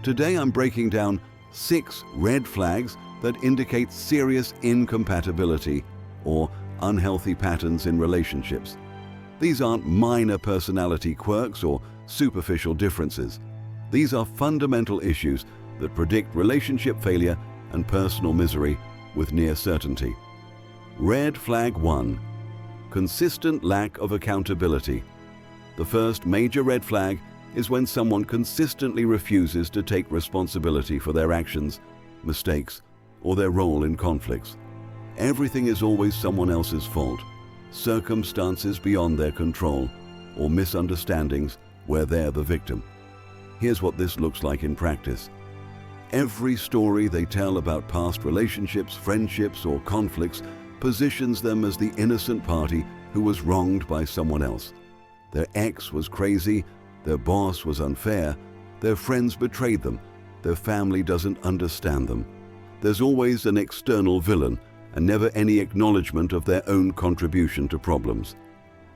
Today I'm breaking down 6 red flags that indicate serious incompatibility or unhealthy patterns in relationships. These aren't minor personality quirks or superficial differences. These are fundamental issues that predict relationship failure and personal misery with near certainty. Red flag 1. Consistent lack of accountability. The first major red flag is when someone consistently refuses to take responsibility for their actions, mistakes, or their role in conflicts. Everything is always someone else's fault, circumstances beyond their control, or misunderstandings where they're the victim. Here's what this looks like in practice. Every story they tell about past relationships, friendships, or conflicts positions them as the innocent party who was wronged by someone else. Their ex was crazy, their boss was unfair, their friends betrayed them, their family doesn't understand them. There's always an external villain and never any acknowledgement of their own contribution to problems.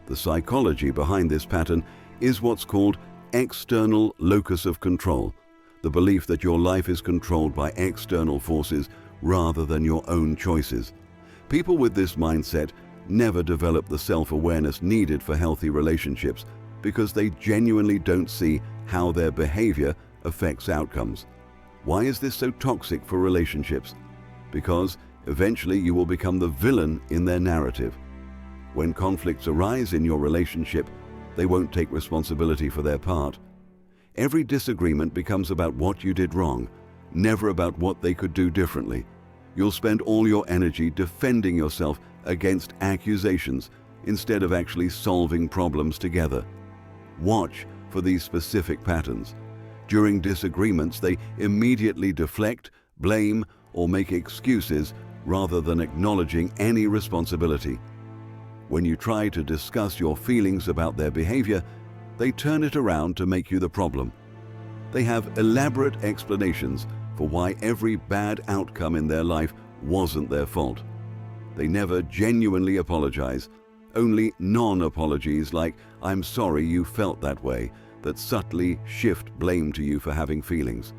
The psychology behind this pattern is what's called external locus of control, the belief that your life is controlled by external forces rather than your own choices. People with this mindset never develop the self-awareness needed for healthy relationships because they genuinely don't see how their behavior affects outcomes. Why is this so toxic for relationships? Because eventually you will become the villain in their narrative. When conflicts arise in your relationship, they won't take responsibility for their part. Every disagreement becomes about what you did wrong, never about what they could do differently. You'll spend all your energy defending yourself against accusations instead of actually solving problems together. Watch for these specific patterns. During disagreements, they immediately deflect, blame, or make excuses rather than acknowledging any responsibility. When you try to discuss your feelings about their behavior, they turn it around to make you the problem. They have elaborate explanations for why every bad outcome in their life wasn't their fault. They never genuinely apologize, only non-apologies like, "I'm sorry you felt that way," that subtly shift blame to you for having feelings.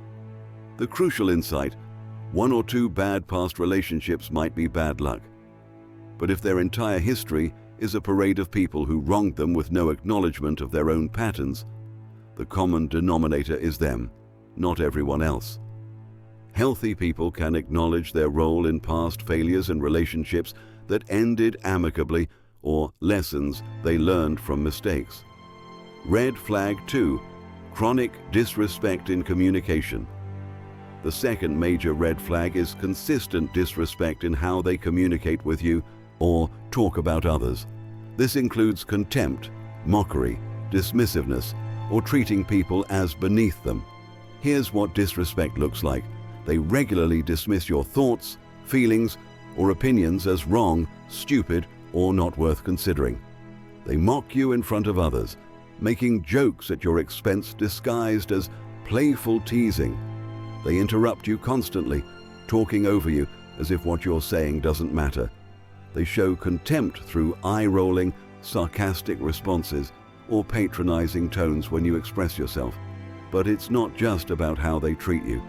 The crucial insight: 1 or 2 bad past relationships might be bad luck. But if their entire history is a parade of people who wronged them with no acknowledgement of their own patterns, the common denominator is them, not everyone else. Healthy people can acknowledge their role in past failures and relationships that ended amicably or lessons they learned from mistakes. Red flag 2. Chronic disrespect in communication. The second major red flag is consistent disrespect in how they communicate with you or talk about others. This includes contempt, mockery, dismissiveness, or treating people as beneath them. Here's what disrespect looks like. They regularly dismiss your thoughts, feelings, or opinions as wrong, stupid, or not worth considering. They mock you in front of others, making jokes at your expense disguised as playful teasing. They interrupt you constantly, talking over you as if what you're saying doesn't matter. They show contempt through eye-rolling, sarcastic responses, or patronizing tones when you express yourself. But it's not just about how they treat you.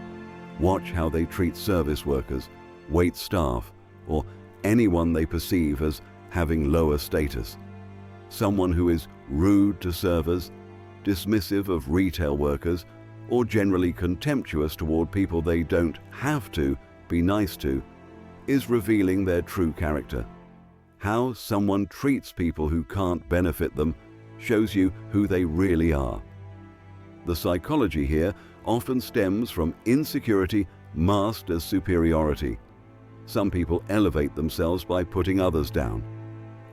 Watch how they treat service workers, wait staff, or anyone they perceive as having lower status. Someone who is rude to servers, dismissive of retail workers, or generally contemptuous toward people they don't have to be nice to, is revealing their true character. How someone treats people who can't benefit them shows you who they really are. The psychology here often stems from insecurity masked as superiority. Some people elevate themselves by putting others down.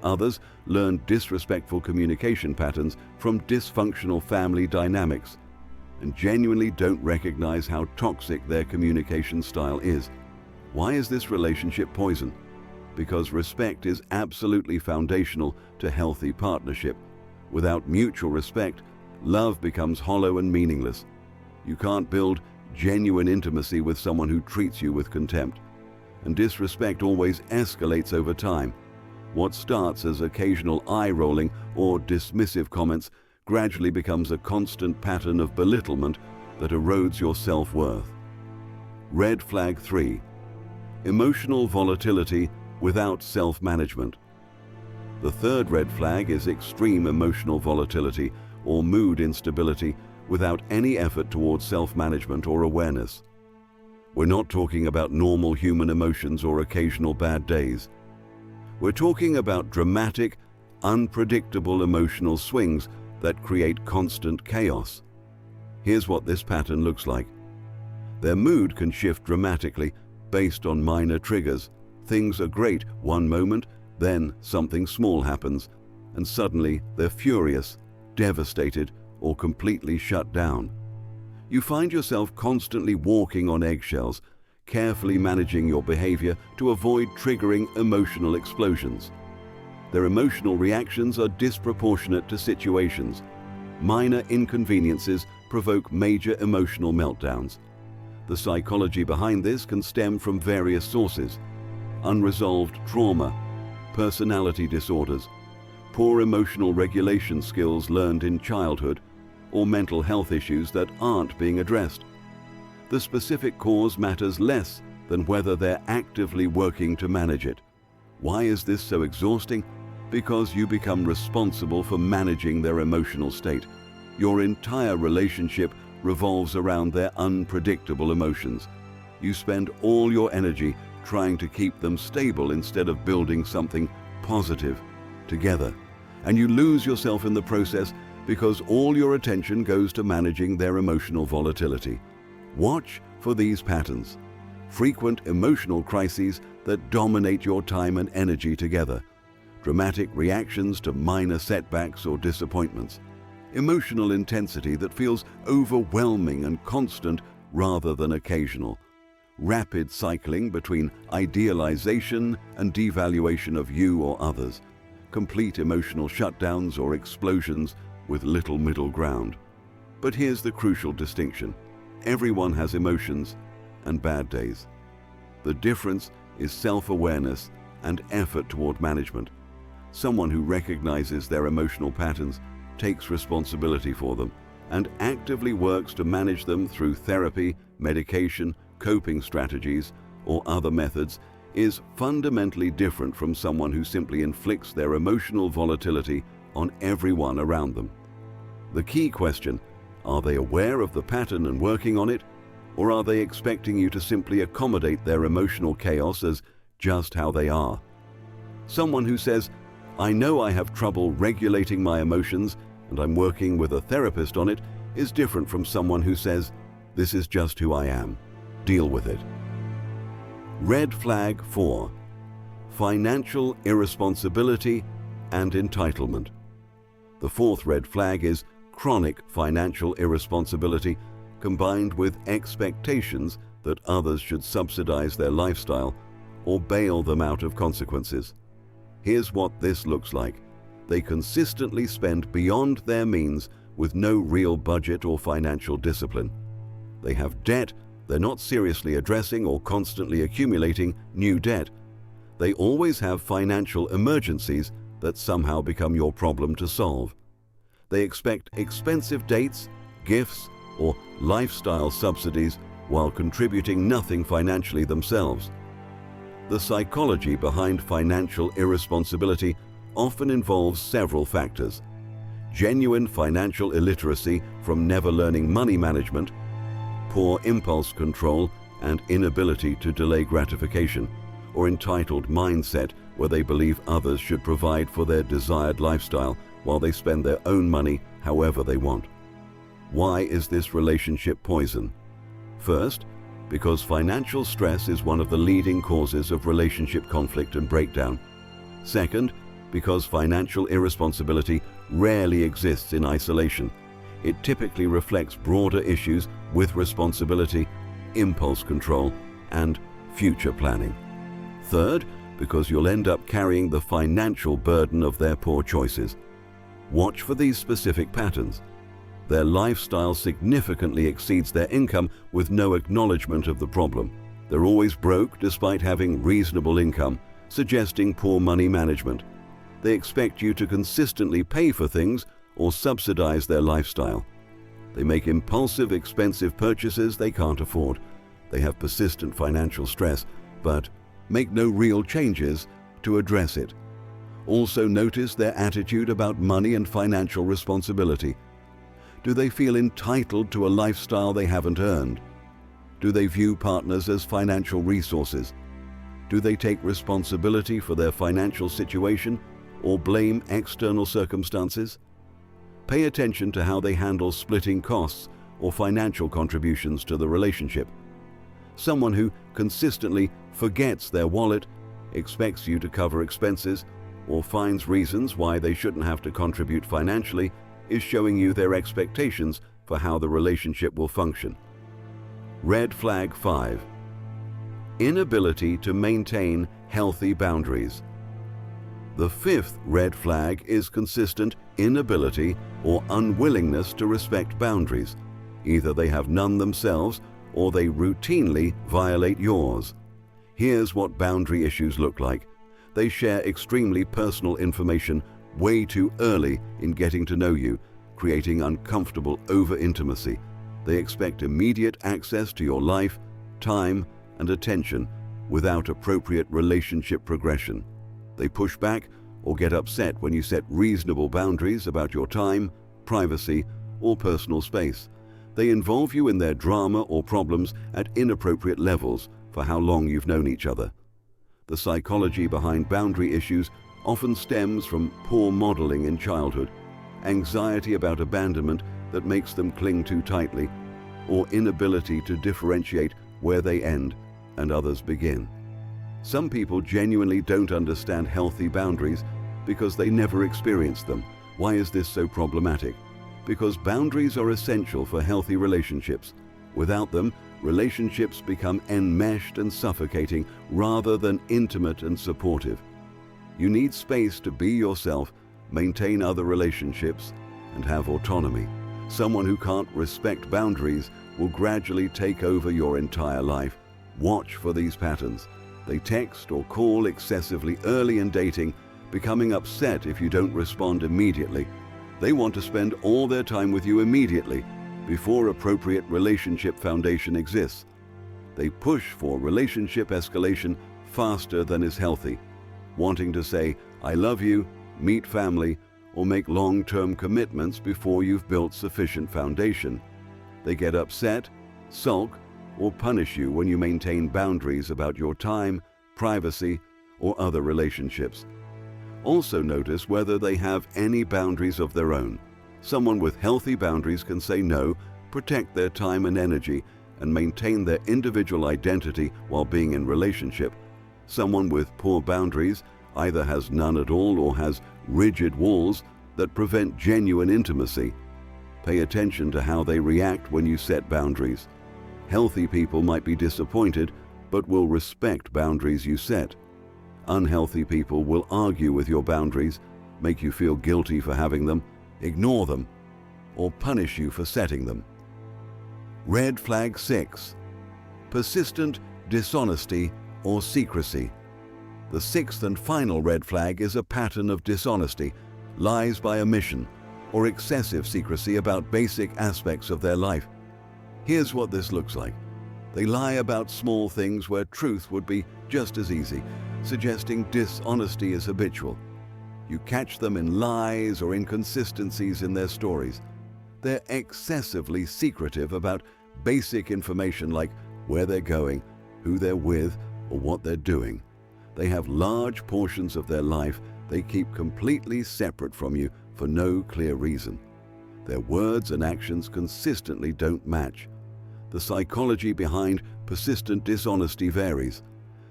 Others learn disrespectful communication patterns from dysfunctional family dynamics and genuinely don't recognize how toxic their communication style is. Why is this relationship poison? Because respect is absolutely foundational to healthy partnership. Without mutual respect, love becomes hollow and meaningless. You can't build genuine intimacy with someone who treats you with contempt. And disrespect always escalates over time. What starts as occasional eye-rolling or dismissive comments gradually becomes a constant pattern of belittlement that erodes your self-worth. Red flag 3. Emotional volatility without self-management. The third red flag is extreme emotional volatility or mood instability without any effort towards self-management or awareness. We're not talking about normal human emotions or occasional bad days. We're talking about dramatic, unpredictable emotional swings that create constant chaos. Here's what this pattern looks like. Their mood can shift dramatically based on minor triggers. Things are great one moment, then something small happens, and suddenly they're furious, devastated, or completely shut down. You find yourself constantly walking on eggshells, carefully managing your behavior to avoid triggering emotional explosions. Their emotional reactions are disproportionate to situations. Minor inconveniences provoke major emotional meltdowns. The psychology behind this can stem from various sources: unresolved trauma, personality disorders, poor emotional regulation skills learned in childhood, or mental health issues that aren't being addressed. The specific cause matters less than whether they're actively working to manage it. Why is this so exhausting? Because you become responsible for managing their emotional state. Your entire relationship revolves around their unpredictable emotions. You spend all your energy trying to keep them stable instead of building something positive together. And you lose yourself in the process because all your attention goes to managing their emotional volatility. Watch for these patterns: frequent emotional crises that dominate your time and energy together, dramatic reactions to minor setbacks or disappointments, emotional intensity that feels overwhelming and constant rather than occasional, rapid cycling between idealization and devaluation of you or others, complete emotional shutdowns or explosions with little middle ground. But here's the crucial distinction: everyone has emotions and bad days. The difference is self-awareness and effort toward management. Someone who recognizes their emotional patterns, takes responsibility for them, and actively works to manage them through therapy, medication, coping strategies, or other methods is fundamentally different from someone who simply inflicts their emotional volatility on everyone around them. The key question: are they aware of the pattern and working on it, or are they expecting you to simply accommodate their emotional chaos as just how they are? Someone who says, "I know I have trouble regulating my emotions and I'm working with a therapist on it," is different from someone who says, "This is just who I am. Deal with it." Red flag 4. Financial irresponsibility and entitlement. The fourth red flag is chronic financial irresponsibility combined with expectations that others should subsidize their lifestyle or bail them out of consequences. Here's what this looks like. They consistently spend beyond their means with no real budget or financial discipline. They have debt they're not seriously addressing or constantly accumulating new debt. They always have financial emergencies that somehow become your problem to solve. They expect expensive dates, gifts, or lifestyle subsidies while contributing nothing financially themselves. The psychology behind financial irresponsibility often involves several factors: genuine financial illiteracy from never learning money management, poor impulse control and inability to delay gratification, or entitled mindset where they believe others should provide for their desired lifestyle while they spend their own money however they want. Why is this relationship poison? First, because financial stress is one of the leading causes of relationship conflict and breakdown. Second, because financial irresponsibility rarely exists in isolation. It typically reflects broader issues with responsibility, impulse control, and future planning. Third, because you'll end up carrying the financial burden of their poor choices. Watch for these specific patterns. Their lifestyle significantly exceeds their income with no acknowledgement of the problem. They're always broke despite having reasonable income, suggesting poor money management. They expect you to consistently pay for things or subsidize their lifestyle. They make impulsive, expensive purchases they can't afford. They have persistent financial stress, but make no real changes to address it. Also notice their attitude about money and financial responsibility. Do they feel entitled to a lifestyle they haven't earned? Do they view partners as financial resources? Do they take responsibility for their financial situation or blame external circumstances? Pay attention to how they handle splitting costs or financial contributions to the relationship. Someone who consistently forgets their wallet, expects you to cover expenses, or finds reasons why they shouldn't have to contribute financially is showing you their expectations for how the relationship will function. Red flag 5. Inability to maintain healthy boundaries. The fifth red flag is consistent inability or unwillingness to respect boundaries. Either they have none themselves or they routinely violate yours. Here's what boundary issues look like. They share extremely personal information way too early in getting to know you, creating uncomfortable over-intimacy. They expect immediate access to your life, time, and attention without appropriate relationship progression. They push back or get upset when you set reasonable boundaries about your time, privacy, or personal space. They involve you in their drama or problems at inappropriate levels for how long you've known each other. The psychology behind boundary issues often stems from poor modeling in childhood, anxiety about abandonment that makes them cling too tightly, or inability to differentiate where they end and others begin. Some people genuinely don't understand healthy boundaries because they never experienced them. Why is this so problematic? Because boundaries are essential for healthy relationships. Without them, relationships become enmeshed and suffocating rather than intimate and supportive. You need space to be yourself, maintain other relationships, and have autonomy. Someone who can't respect boundaries will gradually take over your entire life. Watch for these patterns. They text or call excessively early in dating, becoming upset if you don't respond immediately. They want to spend all their time with you immediately, before appropriate relationship foundation exists. They push for relationship escalation faster than is healthy, wanting to say, "I love you," meet family, or make long-term commitments before you've built sufficient foundation. They get upset, sulk, or punish you when you maintain boundaries about your time, privacy, or other relationships. Also notice whether they have any boundaries of their own. Someone with healthy boundaries can say no, protect their time and energy, and maintain their individual identity while being in relationship. Someone with poor boundaries either has none at all or has rigid walls that prevent genuine intimacy. Pay attention to how they react when you set boundaries. Healthy people might be disappointed, but will respect boundaries you set. Unhealthy people will argue with your boundaries, make you feel guilty for having them, ignore them, or punish you for setting them. Red flag 6. Persistent dishonesty or secrecy. The sixth and final red flag is a pattern of dishonesty, lies by omission, or excessive secrecy about basic aspects of their life. Here's what this looks like. They lie about small things where truth would be just as easy, suggesting dishonesty is habitual. You catch them in lies or inconsistencies in their stories. They're excessively secretive about basic information like where they're going, who they're with, or what they're doing. They have large portions of their life they keep completely separate from you for no clear reason. Their words and actions consistently don't match. The psychology behind persistent dishonesty varies.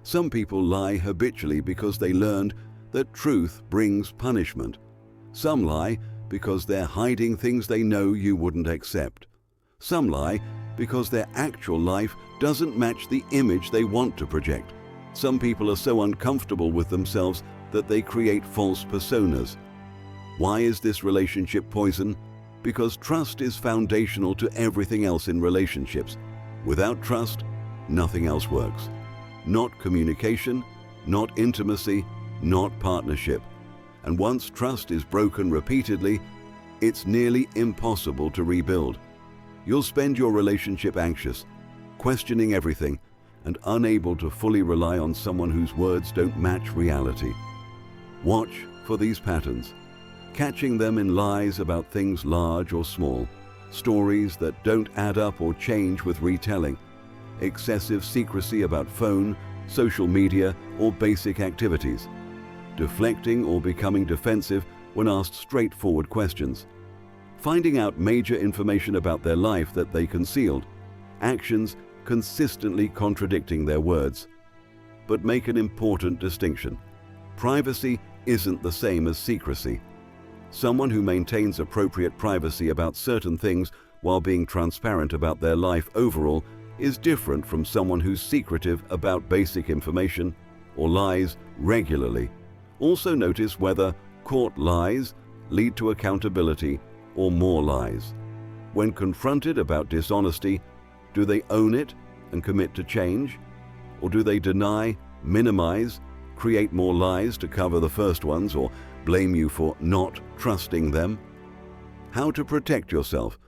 Some people lie habitually because they learned that truth brings punishment. Some lie because they're hiding things they know you wouldn't accept. Some lie because their actual life doesn't match the image they want to project. Some people are so uncomfortable with themselves that they create false personas. Why is this relationship poison? Because trust is foundational to everything else in relationships. Without trust, nothing else works. Not communication, not intimacy, not partnership. And once trust is broken repeatedly, it's nearly impossible to rebuild. you'll spend your relationship anxious, questioning everything, and unable to fully rely on someone whose words don't match reality. Watch for these patterns, catching them in lies about things large or small, stories that don't add up or change with retelling, excessive secrecy about phone, social media, or basic activities, deflecting or becoming defensive when asked straightforward questions, finding out major information about their life that they concealed, actions consistently contradicting their words. But make an important distinction. Privacy isn't the same as secrecy. Someone who maintains appropriate privacy about certain things while being transparent about their life overall is different from someone who's secretive about basic information or lies regularly. Also notice whether caught lies lead to accountability or more lies. When confronted about dishonesty, do they own it and commit to change? Or do they deny, minimize, create more lies to cover the first ones, or blame you for not trusting them? How to protect yourself.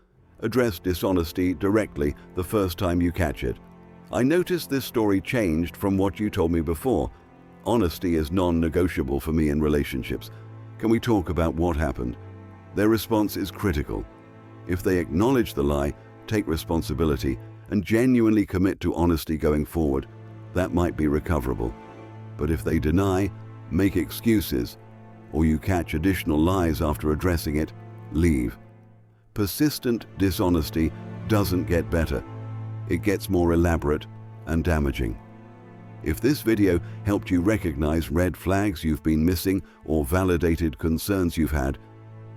Address dishonesty directly the first time you catch it. I noticed this story changed from what you told me before. Honesty is non-negotiable for me in relationships. Can we talk about what happened? Their response is critical. If they acknowledge the lie, take responsibility, and genuinely commit to honesty going forward, that might be recoverable. But if they deny, make excuses, or you catch additional lies after addressing it, leave. Persistent dishonesty doesn't get better. It gets more elaborate and damaging. If this video helped you recognize red flags you've been missing or validated concerns you've had,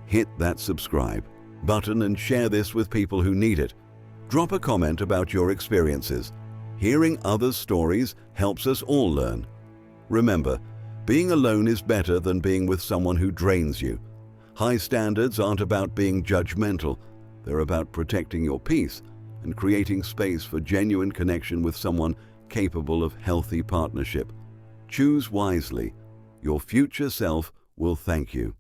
hit that subscribe button and share this with people who need it. Drop a comment about your experiences. Hearing others' stories helps us all learn. Remember, being alone is better than being with someone who drains you. High standards aren't about being judgmental. They're about protecting your peace and creating space for genuine connection with someone capable of healthy partnership. Choose wisely. Your future self will thank you.